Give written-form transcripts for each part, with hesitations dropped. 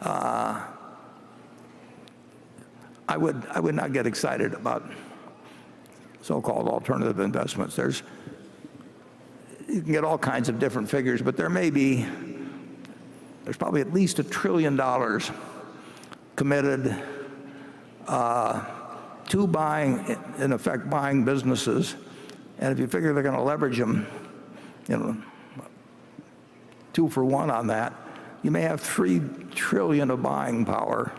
I would not get excited about so-called alternative investments. You can get all kinds of different figures, but there's probably at least $1 trillion committed to buying, in effect, buying businesses. And if you figure they're going to leverage them, 2 for 1 on that, you may have $3 trillion of buying power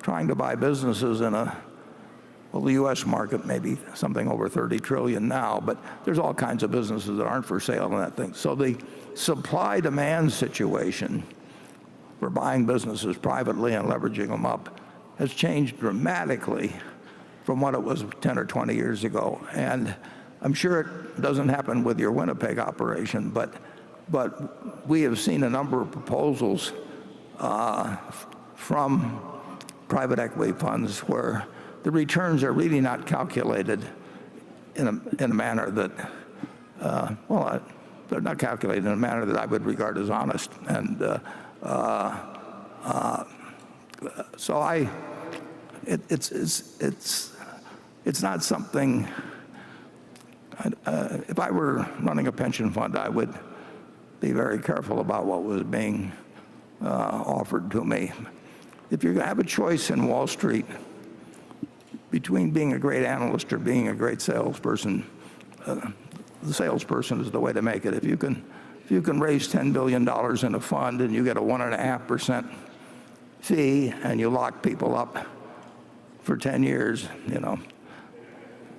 trying to buy businesses in the U.S. market may be something over 30 trillion now, but there's all kinds of businesses that aren't for sale in that thing. So the supply-demand situation for buying businesses privately and leveraging them up has changed dramatically from what it was 10 or 20 years ago. And I'm sure it doesn't happen with your Winnipeg operation, but we have seen a number of proposals from private equity funds where the returns are really not calculated in a manner that, they're not calculated in a manner that I would regard as honest. And so it's not something. If I were running a pension fund, I would be very careful about what was being offered to me. If you have a choice in Wall Street between being a great analyst or being a great salesperson, the salesperson is the way to make it. If you can raise $10 billion in a fund and you get a 1.5% fee and you lock people up for 10 years,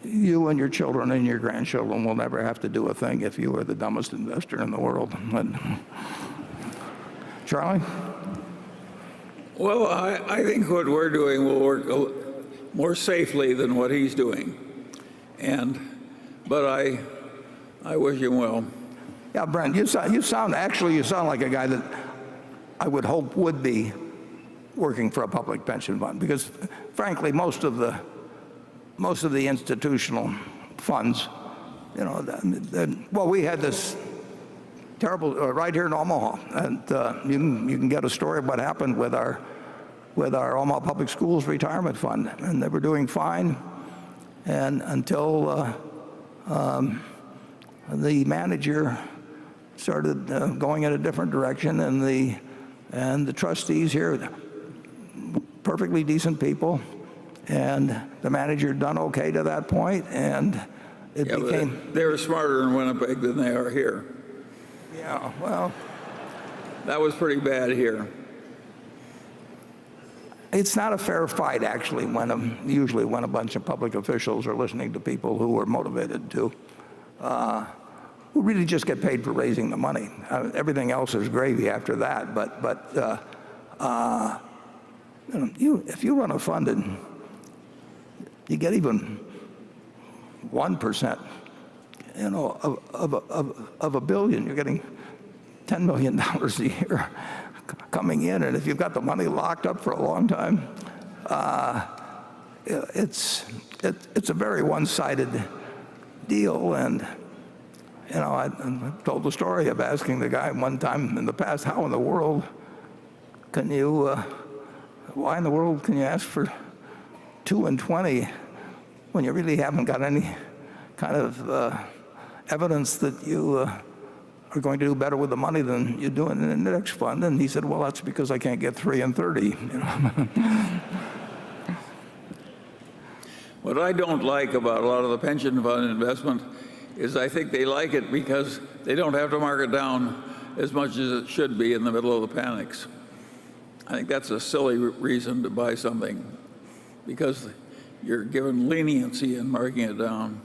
you and your children and your grandchildren will never have to do a thing if you were the dumbest investor in the world. Charlie? Well, I think what we're doing will work more safely than what he's doing. But I wish him well. Yeah, Brent, you sound like a guy that I would hope would be working for a public pension fund, because frankly, most of the institutional funds, we had this terrible right here in Omaha, and you can get a story of what happened with our Omaha Public Schools retirement fund, and they were doing fine, and until the manager started going in a different direction, and the trustees here, perfectly decent people, and the manager done okay to that point, and it became. They were smarter in Winnipeg than they are here. Yeah, well, that was pretty bad here. It's not a fair fight, actually, usually when a bunch of public officials are listening to people who are motivated to, who really just get paid for raising the money. Everything else is gravy after that. But if you run a fund and you get even 1%, of $1 billion, you're getting $10 million a year coming in, and if you've got the money locked up for a long time, it's a very one-sided deal. And I told the story of asking the guy one time in the past, why in the world can you ask for 2 and 20 when you really haven't got any kind of evidence that you are going to do better with the money than you do in the index fund? And he said, well, that's because I can't get 3 and 30. What I don't like about a lot of the pension fund investment is I think they like it because they don't have to mark it down as much as it should be in the middle of the panics. I think that's a silly reason to buy something, because you're given leniency in marking it down.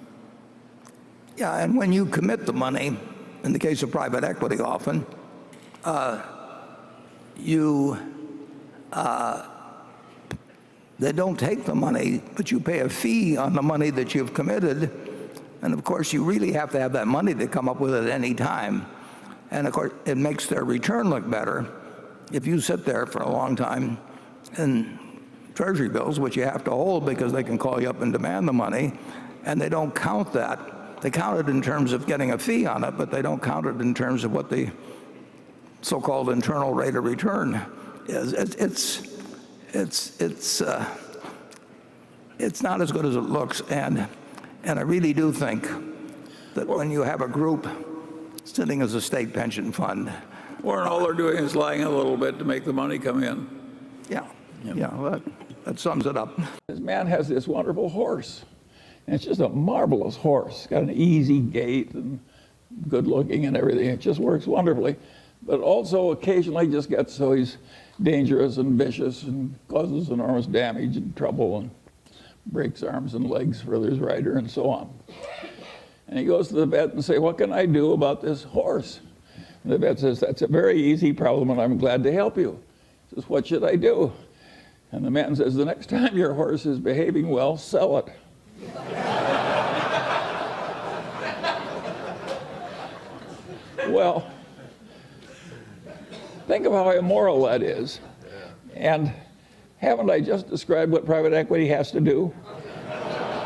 Yeah, and when you commit the money, in the case of private equity often, they don't take the money, but you pay a fee on the money that you've committed. And of course, you really have to have that money to come up with it at any time. And of course, it makes their return look better if you sit there for a long time in treasury bills, which you have to hold because they can call you up and demand the money, and they don't count that. They count it in terms of getting a fee on it, but they don't count it in terms of what the so-called internal rate of return is. It's not as good as it looks, and I really do think that when you have a group sitting as a state pension fund, Warren, all they're doing is lying a little bit to make the money come in. well, that sums it up. This man has this wonderful horse, and it's just a marvelous horse. It's got an easy gait and good looking and everything. It just works wonderfully, but also occasionally just gets so he's dangerous and vicious and causes enormous damage and trouble and breaks arms and legs for his rider and so on. And he goes to the vet and says, "What can I do about this horse?" And the vet says, "That's a very easy problem, and I'm glad to help you." He says, "What should I do?" And the man says, "The next time your horse is behaving well, sell it." Well, think of how immoral that is. And haven't I just described what private equity has to do?